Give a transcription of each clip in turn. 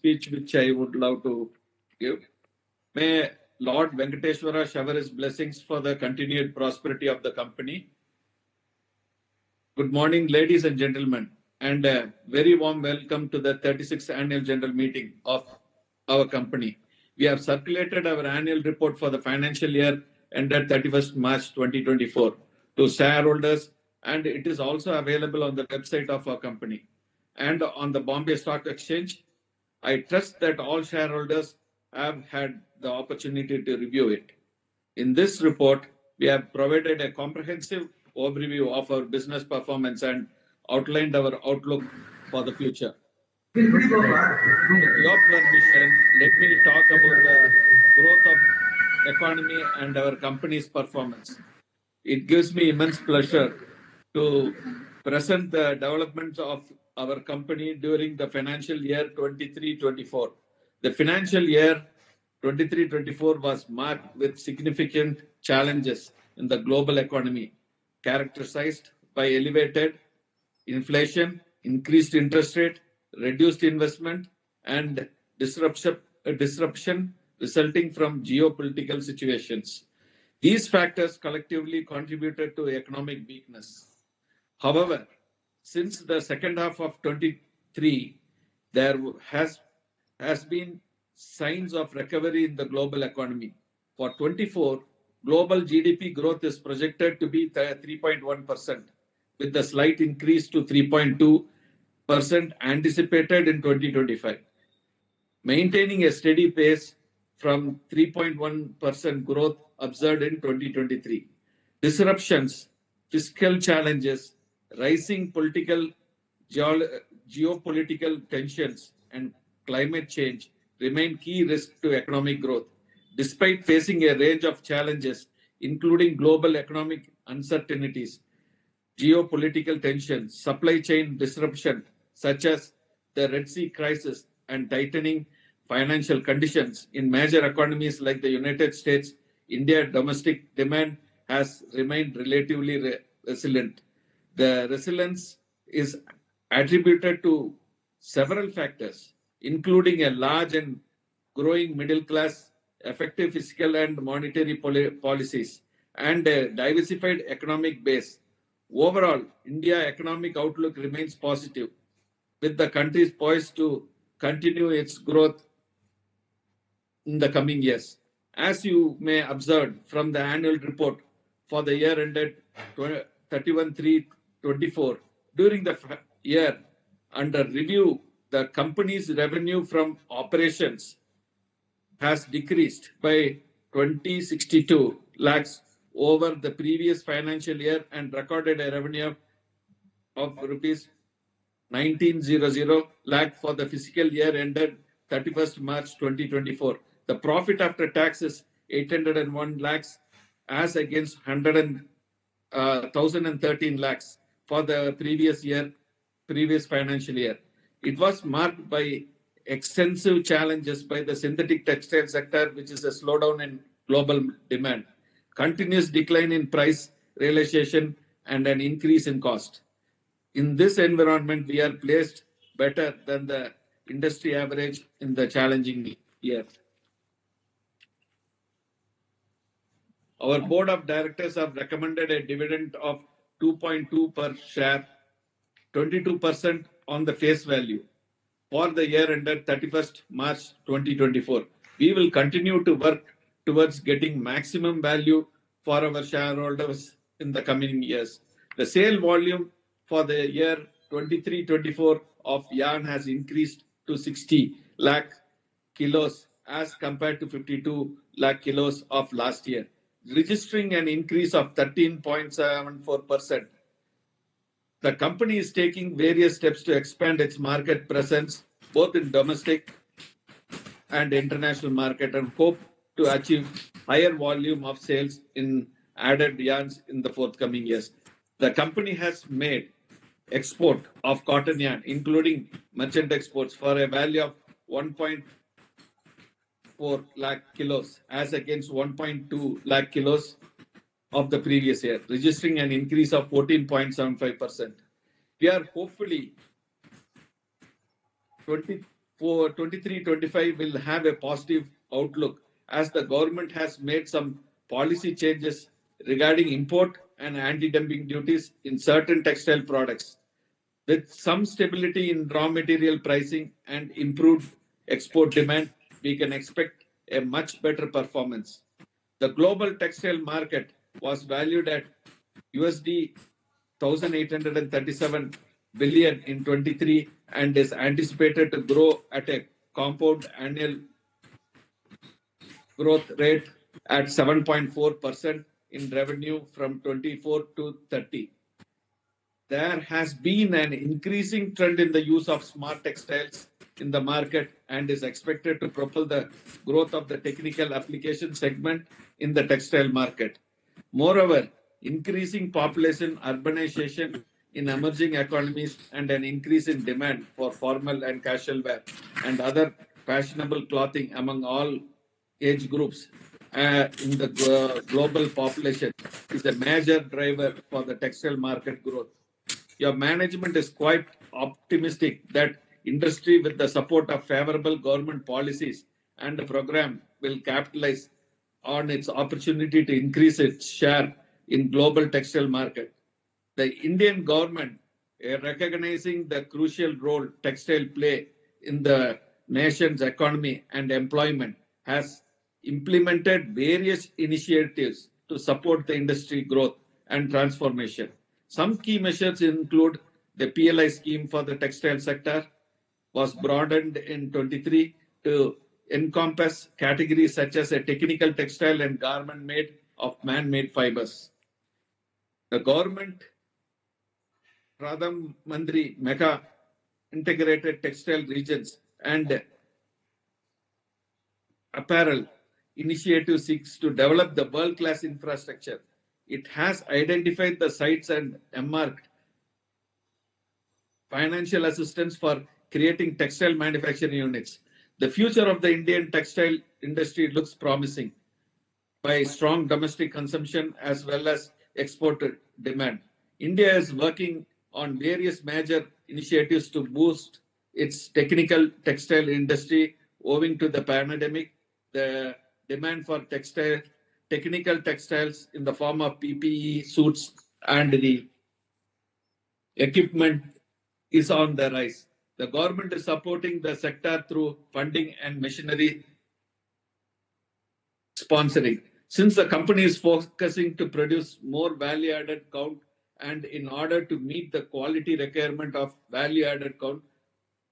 speech which I would love to give. May Lord Venkateshwara shower his blessings for the continued prosperity of the company. Good morning, ladies and gentlemen, and a very warm welcome to the 36th Annual General Meeting of our company. We have circulated our annual report for the financial year ended 31st March 2024 to shareholders, and it is also available on the website of our company and on the Bombay Stock Exchange. I trust that all shareholders have had the opportunity to review it. In this report, we have provided a comprehensive overview of our business performance and outlined our outlook for the future. With your permission, let me talk about the growth of economy and our company's performance. It gives me immense pleasure to present the developments of our company during the financial year 23-24. The financial year 23-24 was marked with significant challenges in the global economy, characterized by elevated inflation, increased interest rate, reduced investment, and disruption resulting from geopolitical situations. These factors collectively contributed to economic weakness. However, since the second half of 23, there has been signs of recovery in the global economy. For 24, global GDP growth is projected to be 3.1%, with a slight increase to 3.2% anticipated in 2025, maintaining a steady pace from 3.1% growth observed in 2023. Disruptions, fiscal challenges, rising geopolitical tensions, and climate change remain key risks to economic growth. Despite facing a range of challenges, including global economic uncertainties, geopolitical tensions, supply chain disruption, such as the Red Sea crisis, and tightening financial conditions in major economies like the United States, India domestic demand has remained relatively resilient. The resilience is attributed to several factors, including a large and growing middle class, effective fiscal and monetary policies, and a diversified economic base. Overall, India's economic outlook remains positive, with the country poised to continue its growth in the coming years. As you may observe from the annual report for the year ended 31/3/24, during the year under review, the company's revenue from operations has decreased by 2062 lakhs over the previous financial year and recorded a revenue of rupees 1900 lakh for the fiscal year ended 31st March 2024. The profit after tax is 801 lakhs as against 1,013 lakhs for the previous financial year. It was marked by extensive challenges by the synthetic textile sector, which is a slowdown in global demand, continuous decline in price realization, and an increase in cost. In this environment, we are placed better than the industry average in the challenging year. Our board of directors have recommended a dividend of 2.2 per share, 22% on the face value, for the year ended 31st March 2024. We will continue to work towards getting maximum value for our shareholders in the coming years. The sale volume for the year 23-24 of yarn has increased to 60 lakh kilos as compared to 52 lakh kilos of last year, registering an increase of 13.74%. The company is taking various steps to expand its market presence both in domestic and international market and hope to achieve higher volume of sales in added yarns in the forthcoming years. The company has made export of cotton yarn, including merchant exports, for a value of 1.4 lakh kilos as against 1.2 lakh kilos of the previous year, registering an increase of 14.75%. We are hopefully for 23-25 will have a positive outlook as the government has made some policy changes regarding import and anti-dumping duties in certain textile products. With some stability in raw material pricing and improved export demand, we can expect a much better performance. The global textile market was valued at USD 1,837 billion in 23 and is anticipated to grow at a compound annual growth rate at 7.4% in revenue from 24 to 30. There has been an increasing trend in the use of smart textiles in the market and is expected to propel the growth of the technical application segment in the textile market. Moreover, increasing population urbanization in emerging economies and an increase in demand for formal and casual wear and other fashionable clothing among all age groups in the global population is a major driver for the textile market growth. Your management is quite optimistic that industry with the support of favorable government policies and the program will capitalize on its opportunity to increase its share in global textile market. The Indian government, recognizing the crucial role textile play in the nation's economy and employment, has implemented various initiatives to support the industry growth and transformation. Some key measures include the PLI scheme for the textile sector was broadened in 23 to encompass categories such as a technical textile and garment made of man-made fibers. The government Pradhan Mantri Mega Integrated Textile Regions and Apparel initiative seeks to develop the world-class infrastructure. It has identified the sites and earmarked financial assistance for creating textile manufacturing units. The future of the Indian textile industry looks promising by strong domestic consumption as well as export demand. India is working on various major initiatives to boost its technical textile industry owing to the pandemic. The demand for technical textiles in the form of PPE suits and the equipment is on the rise. The government is supporting the sector through funding and machinery sponsoring. Since the company is focusing to produce more value added count and in order to meet the quality requirement of value added count,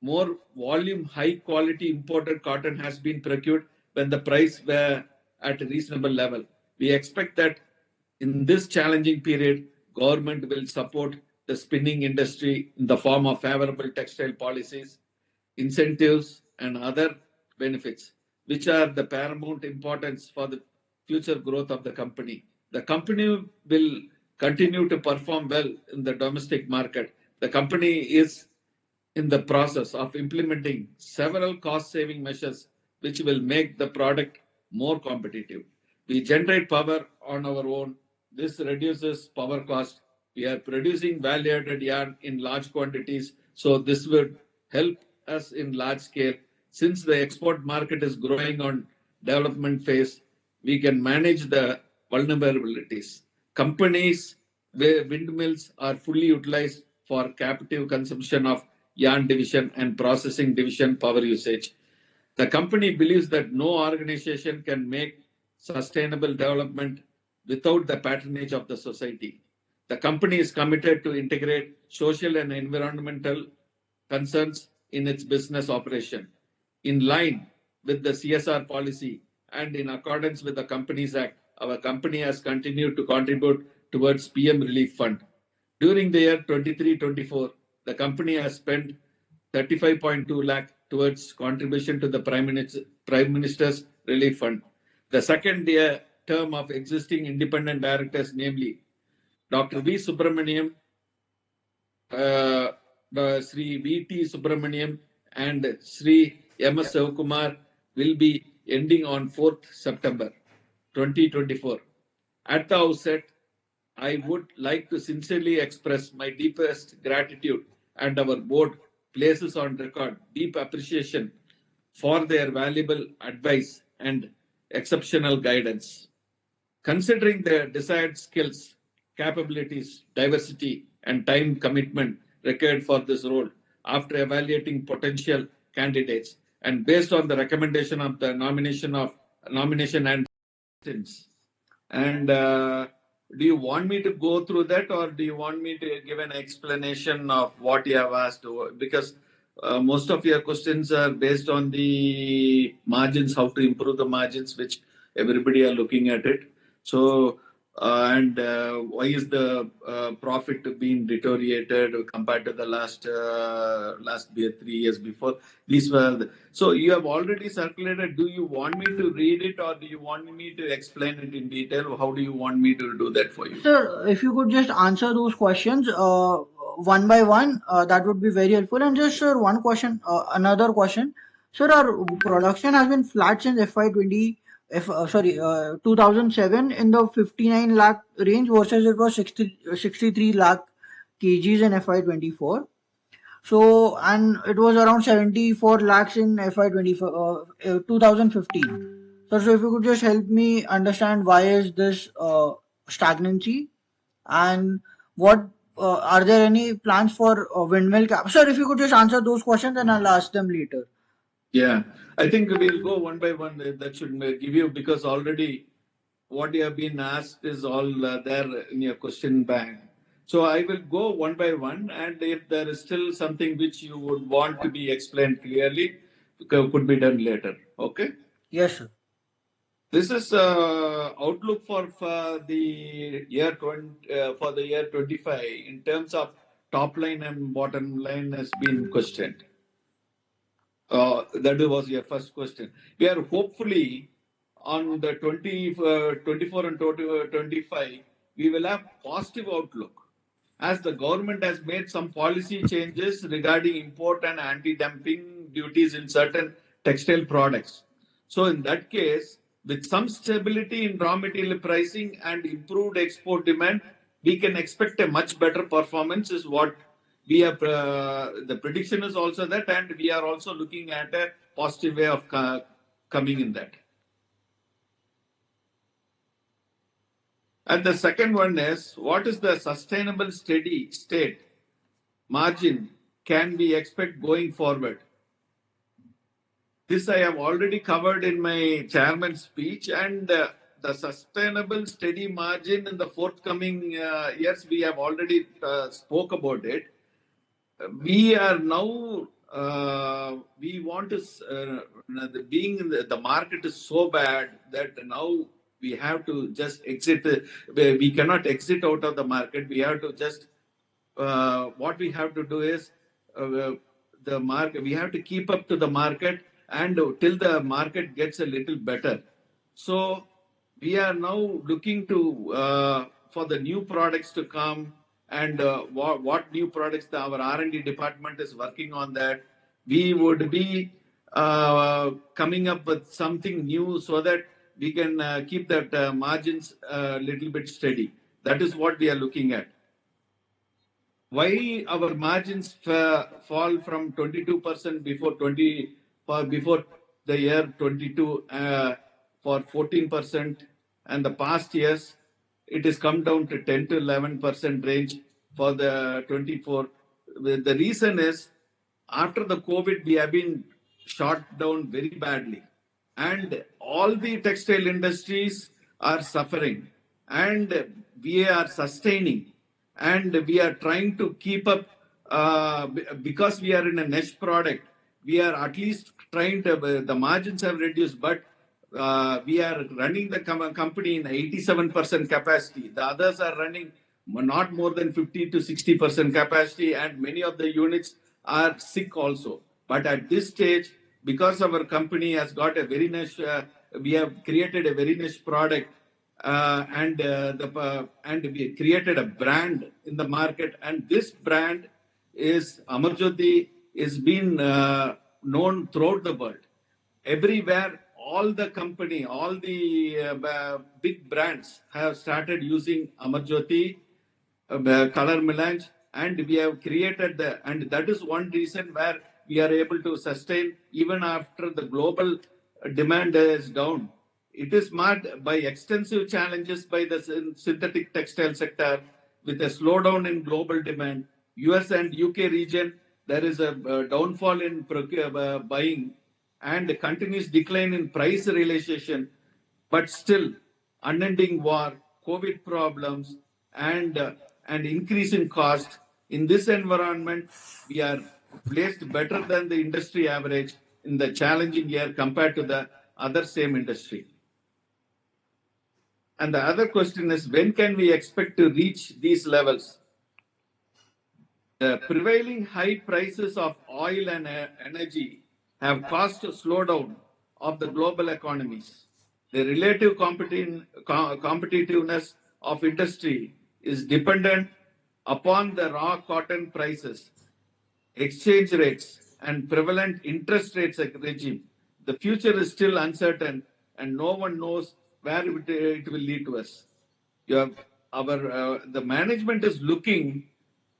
more volume, high quality imported cotton has been procured when the price were at a reasonable level. We expect that in this challenging period, government will support the spinning industry in the form of favorable textile policies, incentives, and other benefits, which are the paramount importance for the future growth of the company. The company will continue to perform well in the domestic market. The company is in the process of implementing several cost saving measures which will make the product more competitive. We generate power on our own. This reduces power cost. We are producing value added yarn in large quantities, so this would help us in large scale. Since the export market is growing on development phase, we can manage the vulnerabilities. Companies where windmills are fully utilized for captive consumption of yarn division and processing division power usage. The company believes that no organization can make sustainable development without the patronage of the society. The company is committed to integrate social and environmental concerns in its business operation. In line with the CSR policy and in accordance with the Companies Act, our company has continued to contribute towards PM Relief Fund. During the year 23-24, the company has spent 35.2 lakh towards contribution to the Prime Minister's Relief Fund. The second year term of existing independent directors, namely Dr. V. Subramaniam, Sri V.T. Subramaniam, and Sri M.S. Sivakumar will be ending on 4th September 2024. At the outset, I would like to sincerely express my deepest gratitude and our board places on record deep appreciation for their valuable advice and exceptional guidance. Considering their desired skills, capabilities, diversity, and time commitment required for this role, after evaluating potential candidates and based on the recommendation of the nomination and and do you want me to go through that, or do you want me to give an explanation of what you have asked? Because most of your questions are based on the margins, how to improve the margins, which everybody are looking at it. So, and why is the profit being deteriorated compared to the last year, 3 years before? These were so you have already circulated. Do you want me to read it, or do you want me to explain it in detail? How do you want me to do that for you? Sir, if you could just answer those questions one by one, that would be very helpful. And just, sir, one question, another question. Sir, our production has been flat since FY20, 2007 in the 59 lakh range versus it was 63 lakh kgs in FY24. So, and it was around 74 lakhs in FY24, 2015. So if you could just help me understand why is this stagnancy, and what are there any plans for windmill cap? Sir, if you could just answer those questions and I'll ask them later. Yeah, I think we'll go one by one. That should give you, because already what you have been asked is all there in your question bank. So I will go one by one, and if there is still something which you would want to be explained clearly, could be done later. Okay. Yes, sir. This is outlook for the year 25 in terms of top line and bottom line has been questioned. That was your first question. We are hopefully on the 24 and 25, we will have positive outlook as the government has made some policy changes regarding import and anti-dumping duties in certain textile products. So in that case, with some stability in raw material pricing and improved export demand, we can expect a much better performance is what we have. The prediction is also that, and we are also looking at a positive way of coming in that. And the second one is, what is the sustainable steady state margin can we expect going forward? This I have already covered in my chairman's speech, and the sustainable steady margin in the forthcoming years, we have already spoke about it. We are now, we want to, being the market is so bad that now we have to just exit. We cannot exit out of the market. We have to just, what we have to do is, the market, we have to keep up to the market and till the market gets a little better. So we are now looking to, for the new products to come, and what new products our R&D department is working on that. We would be coming up with something new so that we can keep that margins a little bit steady. That is what we are looking at. Why our margins fall from 22% before the year 22 for 14%, and the past years it has come down to 10 to 11% range for the 24. The reason is, after the COVID, we have been shot down very badly, and all the textile industries are suffering, and we are sustaining, and we are trying to keep up because we are in a niche product. We are at least trying to, the margins have reduced, but we are running the company in 87% capacity. The others are running not more than 50 to 60% capacity, and many of the units are sick also. But at this stage, because our company has got a very niche, we have created a very niche product, and we created a brand in the market, and this brand is Amarjothi, is been known throughout the world. Everywhere, all the company, all the big brands have started using Amarjothi color melange, and we have created and that is one reason where we are able to sustain even after the global demand is down. It is marked by extensive challenges by the synthetic textile sector with a slowdown in global demand. US and UK region, there is a downfall in buying and continuous decline in price realization, but still unending war, COVID problems, and increase in cost. In this environment, we are placed better than the industry average in the challenging year compared to the other same industry. And the other question is, when can we expect to reach these levels? The prevailing high prices of oil and energy have caused a slowdown of the global economies. The relative competitiveness of industry is dependent upon the raw cotton prices, exchange rates, and prevalent interest rates regime. The future is still uncertain, and no one knows where it will lead to us. The management is looking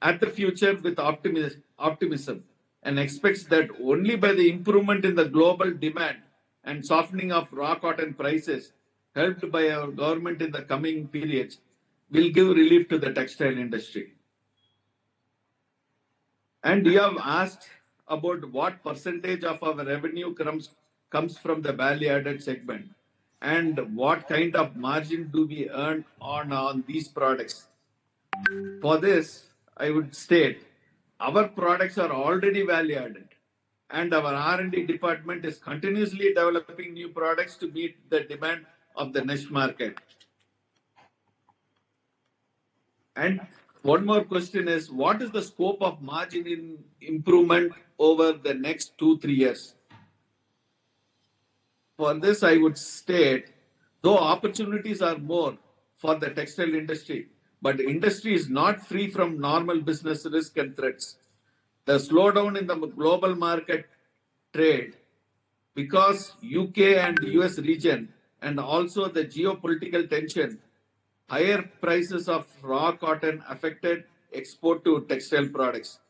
at the future with optimism and expects that only by the improvement in the global demand and softening of raw cotton prices, helped by our government in the coming periods, will give relief to the textile industry. And you have asked about what percentage of our revenue comes from the value-added segment and what kind of margin do we earn on these products. For this, I would state our products are already value-added and our R&D department is continuously developing new products to meet the demand of the niche market. And one more question is, what is the scope of margin in improvement over the next 2-3 years? For this, I would state, though opportunities are more for the textile industry, but industry is not free from normal business risk and threats. The slowdown in the global market trade because UK and US region and also the geopolitical tension, higher prices of raw cotton affected export to textile products.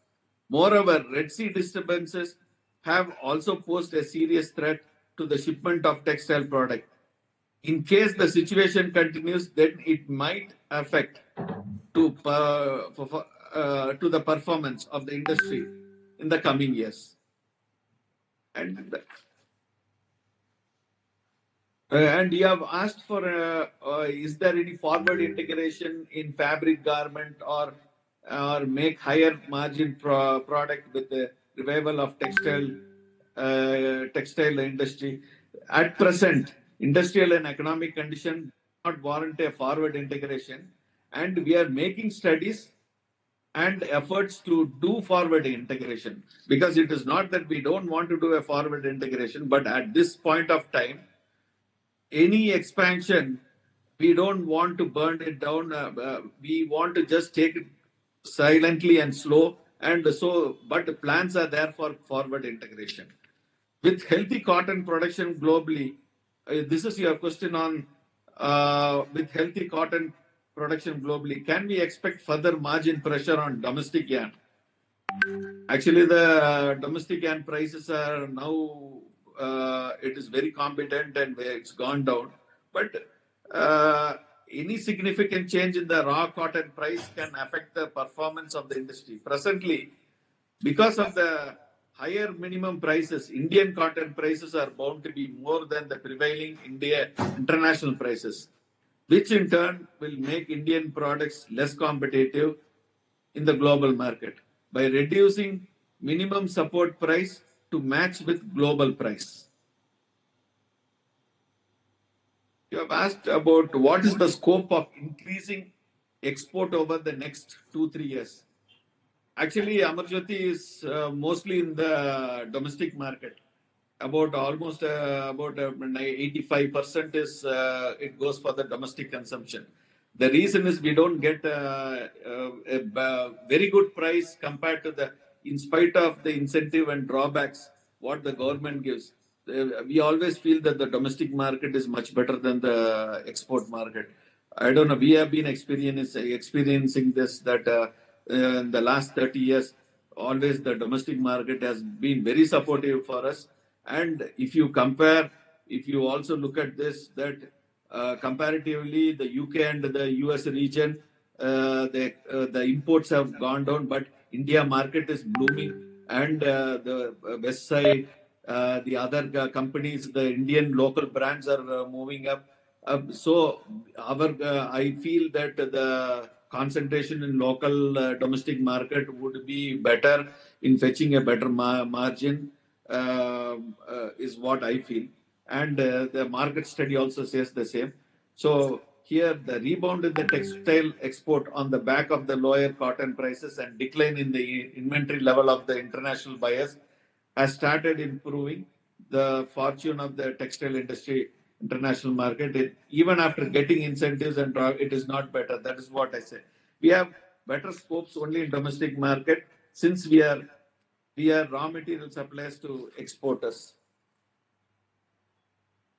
Moreover, Red Sea disturbances have also posed a serious threat to the shipment of textile product. In case the situation continues, then it might affect to the performance of the industry in the coming years. And you have asked for, is there any forward integration in fabric garment or make higher margin product with the revival of textile industry? At present, industrial and economic conditions not warrant a forward integration, and we are making studies and efforts to do forward integration, because it is not that we don't want to do a forward integration, but at this point of time, any expansion, we don't want to burn it down. We want to just take it silently and slow. And so, but the plans are there for forward integration. With healthy cotton production globally, this is your question on with healthy cotton production globally, can we expect further margin pressure on domestic yarn? Actually, the domestic yarn prices are now, it is very competent and it's gone down. But any significant change in the raw cotton price can affect the performance of the industry. Presently, because of the higher minimum prices, Indian cotton prices are bound to be more than the prevailing international prices, which in turn will make Indian products less competitive in the global market by reducing minimum support price to match with global price. You have asked about what is the scope of increasing export over the next 2-3 years. Actually, Amarjothi is mostly in the domestic market. About almost about 85% is it goes for the domestic consumption. The reason is we don't get a very good price compared to the, in spite of the incentive and drawbacks what the government gives. We always feel that the domestic market is much better than the export market. I don't know. We have been experiencing this, that in the last 30 years, always the domestic market has been very supportive for us. And if you also look at this, that comparatively, the UK and the US region, the imports have gone down, but India market is blooming, and the west side, the other companies, the Indian local brands are moving up. I feel that the concentration in local domestic market would be better in fetching a better margin, is what I feel. And the market study also says the same. So here, the rebound in the textile export on the back of the lower cotton prices and decline in the inventory level of the international buyers has started improving the fortune of the textile industry international market. Even after getting incentives and it is not better. That is what I say. We have better scopes only in domestic market, since we are raw material suppliers to exporters.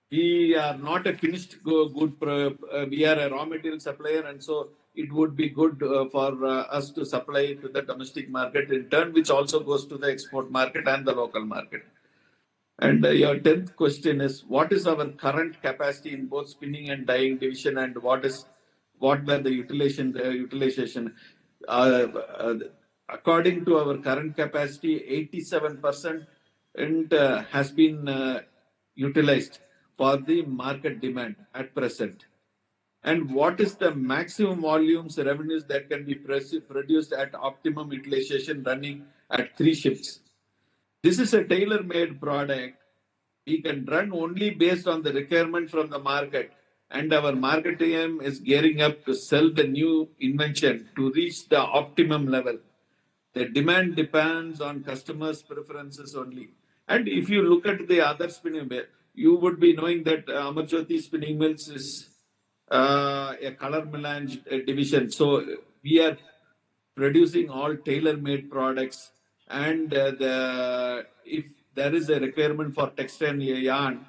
We are not a finished good. We are a raw material supplier, and so it would be good for us to supply to the domestic market in turn, which also goes to the export market and the local market. And your 10th question is, what is our current capacity in both spinning and dyeing division, and what were the utilization? Uh, uh, According to our current capacity, 87% has been utilized for the market demand at present. And what is the maximum volumes revenues that can be produced at optimum utilization running at 3 shifts? This is a tailor-made product. We can run only based on the requirement from the market, and our market team is gearing up to sell the new invention to reach the optimum level. The demand depends on customers' preferences only. And if you look at the other spinning mill, you would be knowing that Amarjothi spinning mills is a color melange division. So we are producing all tailor-made products, and if there is a requirement for textile yarn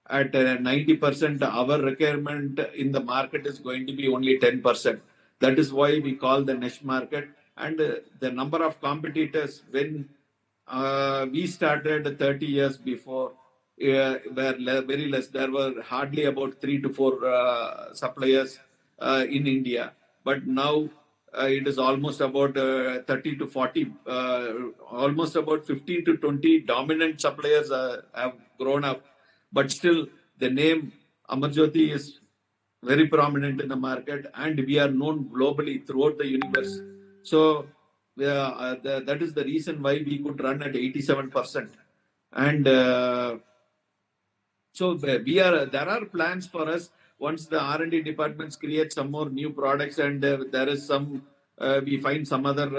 at 90%, our requirement in the market is going to be only 10%. That is why we call the niche market. And the number of competitors, when we started 30 years before, were very less. There were hardly about 3 to 4 suppliers in India. But now it is almost about 30 to 40, almost about 15 to 20 dominant suppliers have grown up. But still, the name Amarjothi is very prominent in the market, and we are known globally throughout the universe. So that is the reason why we could run at 87%. And so there are plans for us once the R&D departments create some more new products, and there is some we find some other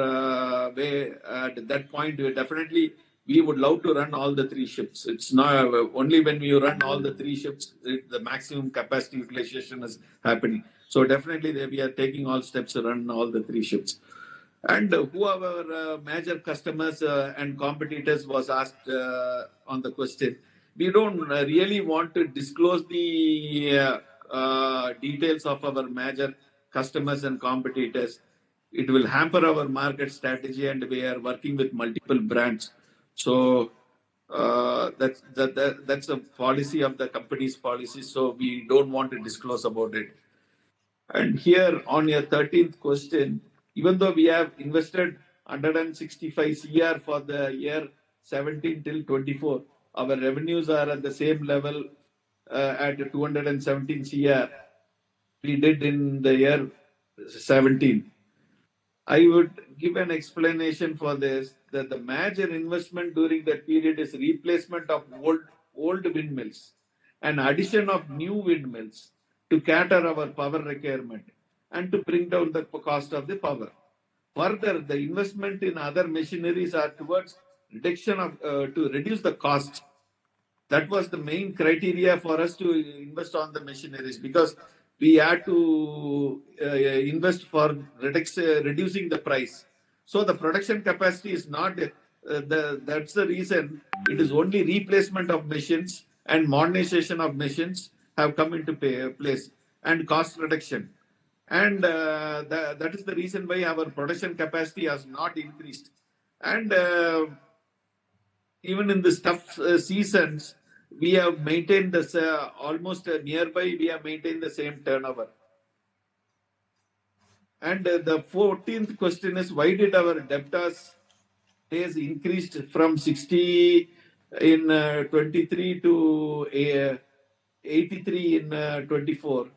way at that point. Definitely we would love to run all the 3 shifts. It's not only when you run all the 3 shifts, the maximum capacity utilization is happening. So definitely we are taking all steps to run all the 3 shifts. And who are our major customers and competitors was asked on the question. We don't really want to disclose the details of our major customers and competitors. It will hamper our market strategy, and we are working with multiple brands. So that's a policy of the company's policy. So we don't want to disclose about it. And here on your 13th question, even though we have invested 165 CR for the year 17 till 24, our revenues are at the same level at 217 CR we did in the year 17. I would give an explanation for this, that the major investment during that period is replacement of old windmills and addition of new windmills to cater our power requirement and to bring down the cost of the power. Further, the investment in other machineries are towards reduction of to reduce the cost. That was the main criteria for us to invest on the machineries, because we had to invest for reducing the price. So the production capacity is not that's the reason. It is only replacement of machines and modernization of machines have come into place, and cost reduction. And that is the reason why our production capacity has not increased. And even in the tough seasons, we have maintained this almost nearby, we have maintained the same turnover. And the 14th question is, why did our debtors days increased from 60 in 23 to 83 in 24,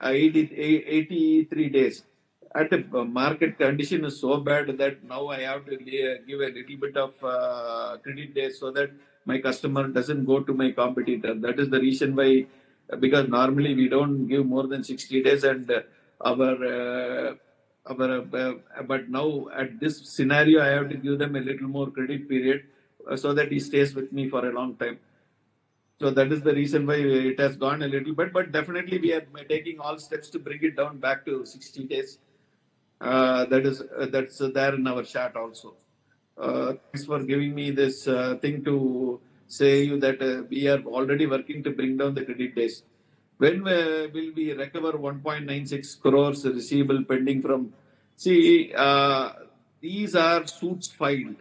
83 days. At a market condition is so bad that now I have to give a little bit of credit days so that my customer doesn't go to my competitor. That is the reason why, because normally we don't give more than 60 days, and but now at this scenario, I have to give them a little more credit period so that he stays with me for a long time. So that is the reason why it has gone a little bit, but definitely we are taking all steps to bring it down back to 60 days. That's there in our chat also. Thanks for giving me this thing to say you that we are already working to bring down the credit days. When will we recover 1.96 crores receivable pending from? See, these are suits filed.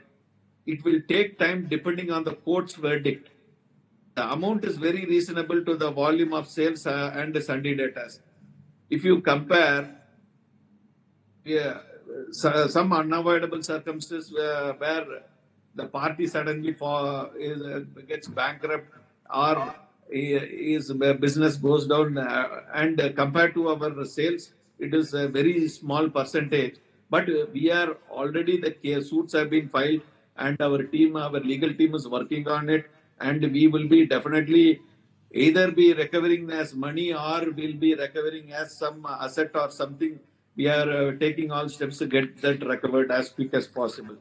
It will take time depending on the court's verdict. The amount is very reasonable to the volume of sales and the Sunday data. If you compare, yeah, some unavoidable circumstances where the party suddenly gets bankrupt or his business goes down, and compared to our sales, it is a very small percentage. But we are already, the case suits have been filed, and our legal team is working on it, and we will be definitely either be recovering as money or will be recovering as some asset or something. We are taking all steps to get that recovered as quick as possible.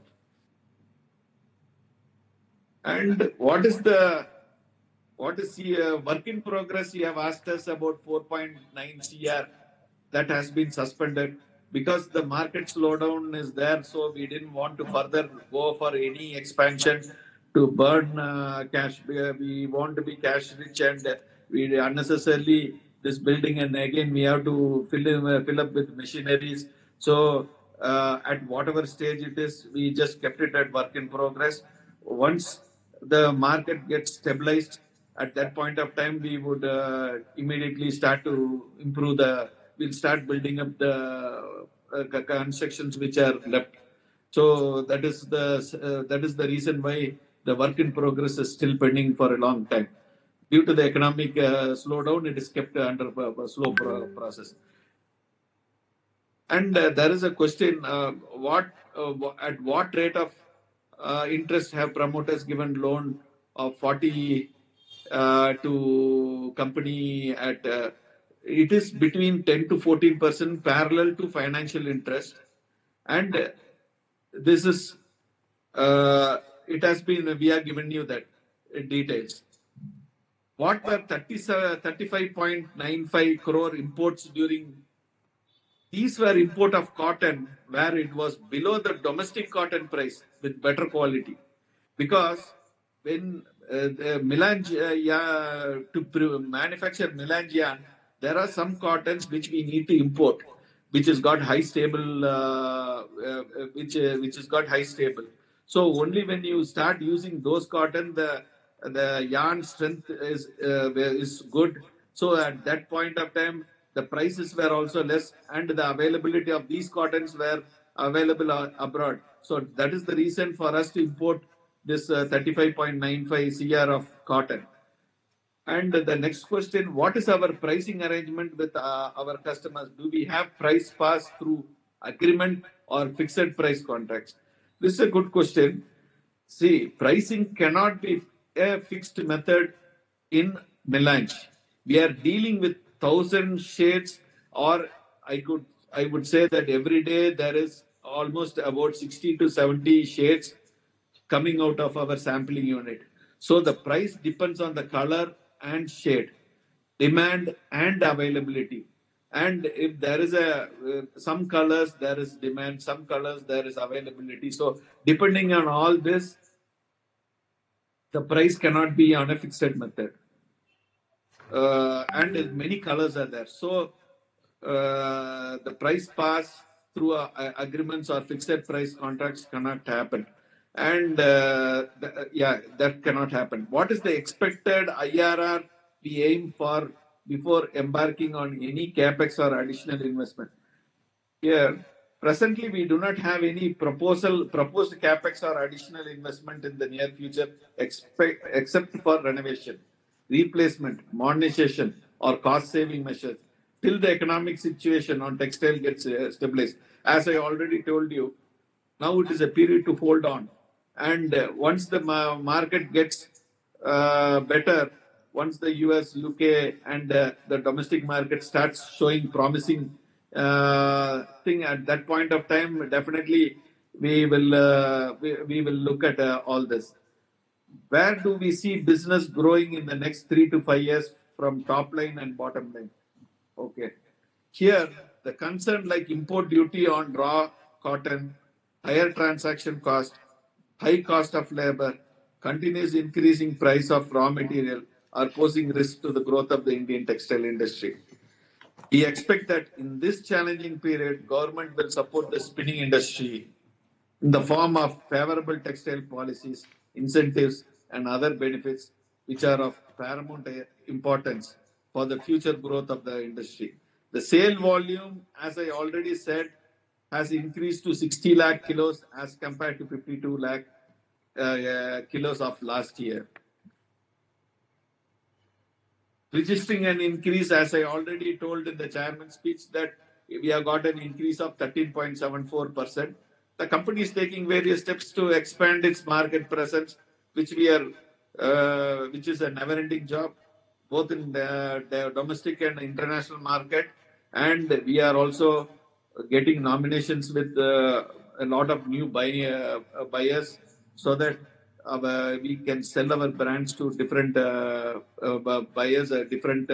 And what is the work in progress? You have asked us about 4.9 CR that has been suspended because the market slowdown is there. So we didn't want to further go for any expansion to burn cash. We want to be cash rich, and we unnecessarily this building, and again we have to fill up with machineries. So at whatever stage it is, we just kept it at work in progress. Once the market gets stabilized, at that point of time, we would immediately start to improve we'll start building up the constructions which are left. So that is the reason why the work in progress is still pending for a long time. Due to the economic slowdown, it is kept under slow process. And there is a question: at what rate of interest have promoters given loan of 40 to company at? It is between 10 to 14% parallel to financial interest, and this is it has been, we have given you that details. What were 35.95 crore imports during? These were import of cotton where it was below the domestic cotton price with better quality. Because when the to manufacture melange yarn, there are some cottons which we need to import, which has got high stable, which has got high stable. So only when you start using those cotton, the yarn strength is good. So at that point of time, the prices were also less, and the availability of these cottons were available abroad. So that is the reason for us to import this 35.95 CR of cotton. And the next question, what is our pricing arrangement with our customers? Do we have price pass through agreement or fixed price contracts? This is a good question. See, pricing cannot be a fixed method in melange. We are dealing with 1,000 shades, or I would say that every day there is almost about 60 to 70 shades coming out of our sampling unit. So the price depends on the color and shade, demand and availability. And if there is some colors, there is demand, some colors, there is availability. So depending on all this, the price cannot be on a fixed method. And many colors are there. So the price pass through agreements or fixed price contracts cannot happen. And yeah, that cannot happen. What is the expected IRR we aim for before embarking on any capex or additional investment? Here, presently, we do not have any proposed capex or additional investment in the near future, except for renovation, replacement, modernization, or cost-saving measures till the economic situation on textile gets stabilized. As I already told you, now it is a period to hold on. And once the market gets better, once the US, UK, and the domestic market starts showing promising thing at that point of time, definitely we will look at all this. Where do we see business growing in the next 3 to 5 years from top line and bottom line? Okay. Here, the concern like import duty on raw cotton, higher transaction cost, high cost of labor, continuous increasing price of raw material are posing risk to the growth of the Indian textile industry. We expect that in this challenging period, government will support the spinning industry in the form of favorable textile policies, incentives, and other benefits which are of paramount importance for the future growth of the industry. The sale volume, as I already said, has increased to 60 lakh kilos as compared to 52 lakh kilos of last year, registering an increase, as I already told in the chairman's speech, that we have got an increase of 13.74%. The company is taking various steps to expand its market presence, which is a never-ending job, both in the domestic and international market. And we are also getting nominations with a lot of new buyers, so that we can sell our brands to different buyers, different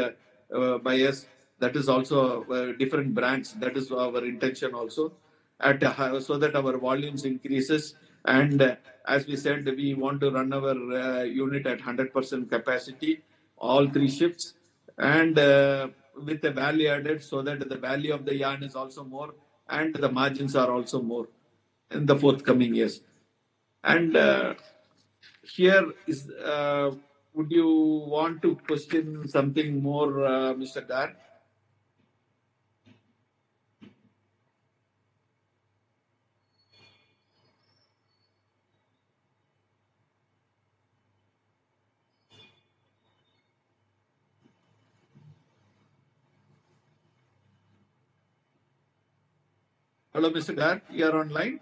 buyers. That is also different brands. That is our intention also, so that our volumes increases. And as we said, we want to run our unit at 100% capacity, all 3 shifts, and with the value added, so that the value of the yarn is also more and the margins are also more in the forthcoming years. And here is, would you want to question something more, Mr. Gar? Hello, Mr. Gar, you are online?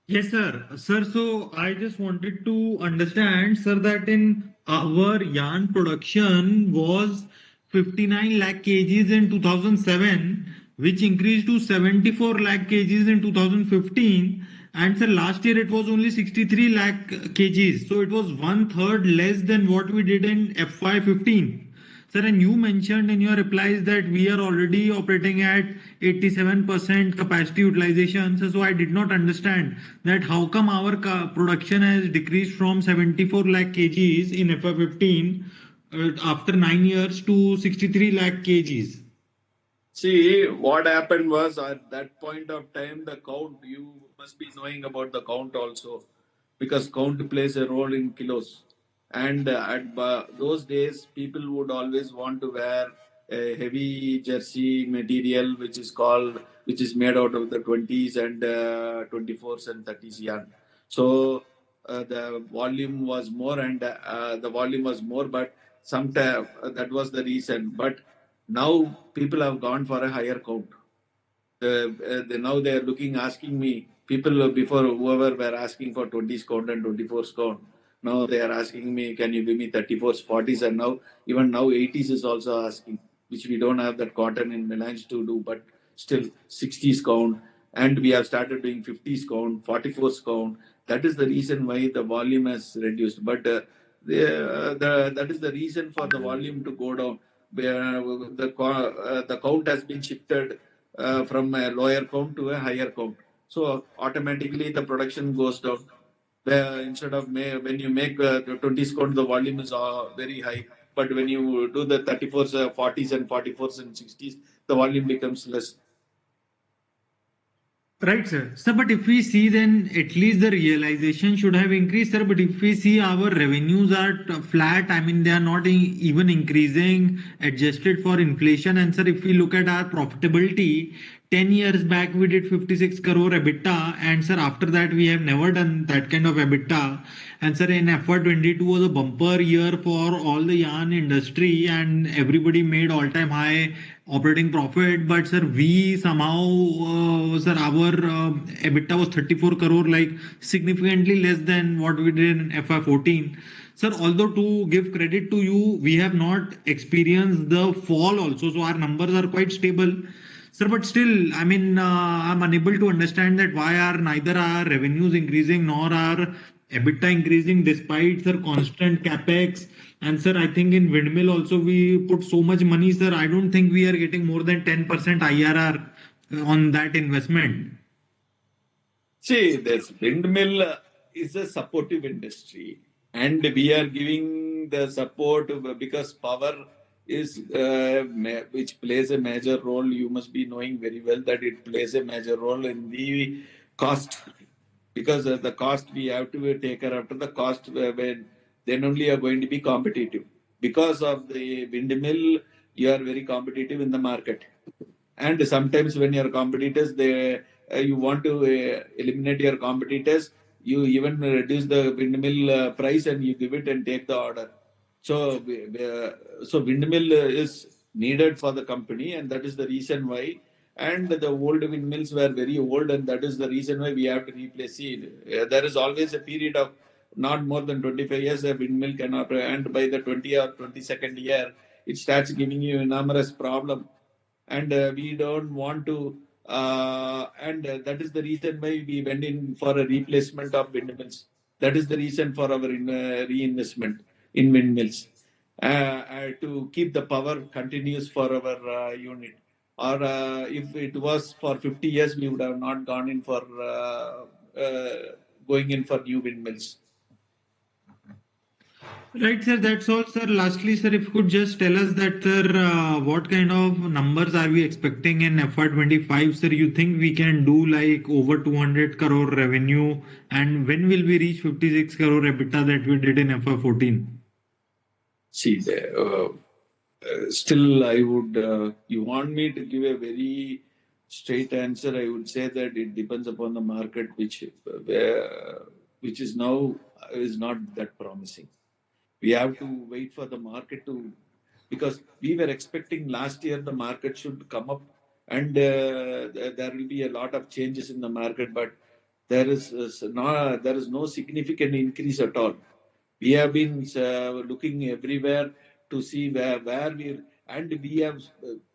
Yes, sir. Sir, so I just wanted to understand, sir, that in our yarn production was 59 lakh kgs in 2007, which increased to 74 lakh kgs in 2015. And sir, last year it was only 63 lakh kgs. So it was one third less than what we did in FY15. Sir, and you mentioned in your replies that we are already operating at 87% capacity utilization. So I did not understand that how come our production has decreased from 74 lakh kgs in FY15 after 9 years to 63 lakh kgs. See, what happened was at that point of time, the count, you must be knowing about the count also, because count plays a role in kilos. And at those days, people would always want to wear a heavy jersey material, which is made out of the 20s and 24s and 30s yarn. So the volume was more, and but sometimes that was the reason. But now people have gone for a higher count. Now they are looking, asking me. People before, whoever were asking for 20s count and 24s count. Now they are asking me, can you give me 34s, 40s, and even now 80s is also asking, which we don't have that cotton in Melange to do, but still 60s count, and we have started doing 50s count, 44s count. That is the reason why the volume has reduced. But that is the reason for the volume to go down. The count has been shifted from a lower count to a higher count. So automatically the production goes down. where instead of when you make the 20s count, the volume is very high. But when you do the 34s, 40s, and 44s and 60s, the volume becomes less. Right, sir. Sir, but if we see, then at least the realization should have increased, sir. But if we see our revenues are flat, I mean, they are not even increasing, adjusted for inflation. And sir, if we look at our profitability, 10 years back we did 56 crore EBITDA, and sir, after that we have never done that kind of EBITDA. And sir, in FY22 was a bumper year for all the yarn industry, and everybody made all-time high operating profit. But sir, we somehow, sir, our EBITDA was 34 crore, like significantly less than what we did in FY14. Sir, although to give credit to you, we have not experienced the fall also, so our numbers are quite stable. Sir, but still, I mean, I'm unable to understand that why are neither our revenues increasing nor our EBITDA increasing despite sir constant capex. And sir, I think in windmill also we put so much money, sir. I don't think we are getting more than 10% IRR on that investment. See, this windmill is a supportive industry, and we are giving the support because power is which plays a major role. You must be knowing very well that it plays a major role in the cost, because the cost we have to take care after the cost when then only are going to be competitive. Because of the windmill, you are very competitive in the market. And sometimes when your competitors, they you want to eliminate your competitors, you even reduce the windmill price and you give it and take the order. So, so windmill is needed for the company, and that is the reason why. And the old windmills were very old, and that is the reason why we have to replace it. There is always a period of not more than 25 years a windmill can operate, and by the 20 or 22nd year, it starts giving you enormous problem, and we don't want to. And that is the reason why we went in for a replacement of windmills. That is the reason for our reinvestment in windmills, to keep the power continuous for our unit. Or if it was for 50 years, we would have not gone in for going in for new windmills. Right, sir. That's all, sir. Lastly, sir, if you could just tell us that, sir, what kind of numbers are we expecting in FY25, sir? You think we can do like over 200 crore revenue, and when will we reach 56 crore EBITDA that we did in FY14? See, still, I would. You want me to give a very straight answer? I would say that it depends upon the market, which is now is not that promising. We have to wait for the market to, because we were expecting last year the market should come up, and there will be a lot of changes in the market, but there is no significant increase at all. We have been looking everywhere to see where we, and we have,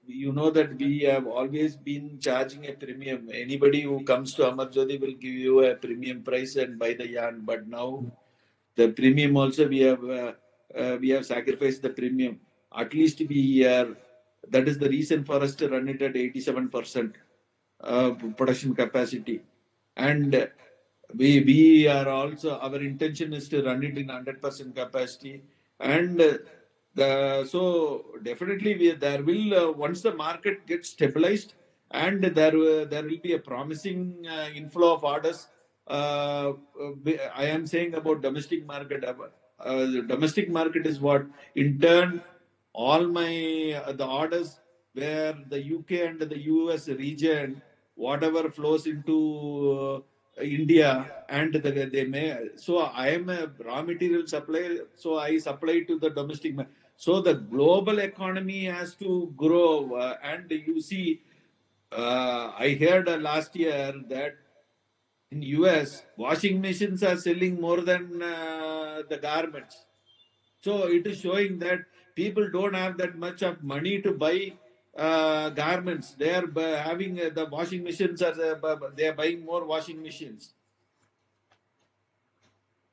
you know that we have always been charging a premium. Anybody who comes to Amarjothi will give you a premium price and buy the yarn. But now the premium also we have sacrificed the premium. At least we are. That is the reason for us to run it at 87% production capacity, and we are also, our intention is to run it in 100% capacity. And so definitely there will, once the market gets stabilized, and there will be a promising inflow of orders. I am saying about domestic market. The domestic market is what, in turn, all my the orders where the UK and the US region, whatever flows into India, and they may. So I am a raw material supplier. So I supply to the domestic. So the global economy has to grow, and you see, I heard last year that in US washing machines are selling more than the garments. So it is showing that people don't have that much of money to buy garments. They are having the washing machines. They are buying more washing machines.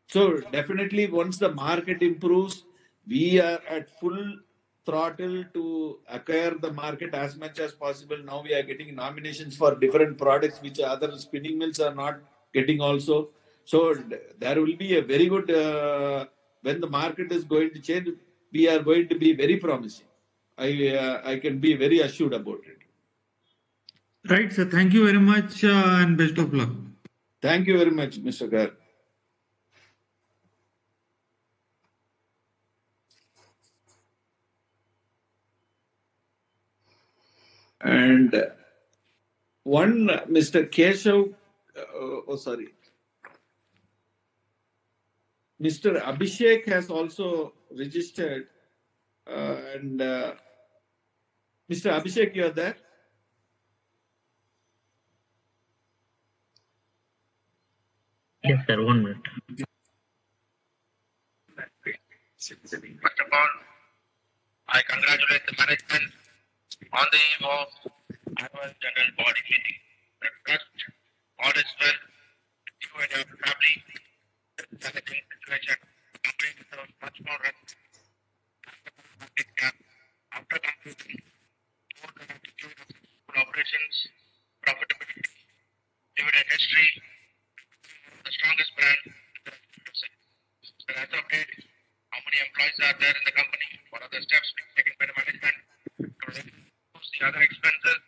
So definitely, once the market improves, we are at full throttle to acquire the market as much as possible. Now we are getting nominations for different products which other spinning mills are not getting also. So there will be a very good, when the market is going to change, we are going to be very promising. I can be very assured about it. Right, sir. Thank you very much and best of luck. Thank you very much, Mr. Gar. And one, Mr. Keshav, sorry. Mr. Abhishek has also registered. And Mr. Abhishek, you are there? Yes, sir. 1 minute. First of all, I congratulate the management on the eve of annual general body meeting. I trust all is well with you and your family. This challenging situation, the company deserves much more rest. After concluding more than a decade of successful operations, profitability, dividend history, the strongest brand in the sector. So as of date, how many employees are there in the company? What are the steps being taken by the management to reduce the other expenses,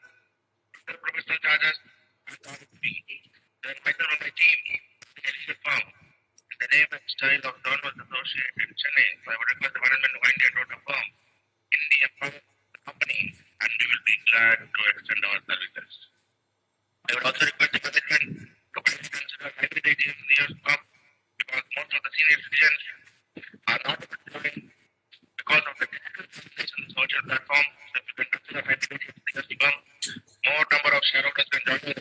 the professional charges, and audit fee? Then myself and my team, the leadership firm, in the name and style of Donald Associate in Chennai, so I would request the management to wind down the firm in the employee of the company, and we will be glad to extend our services. I would also request the management to kindly consider hybrid AGM in the years to come, because most of the senior citizens are not able to join because of the digital presence in this virtual platform. So if you can consider hybrid AGM in the years to come, more number of shareholders can join us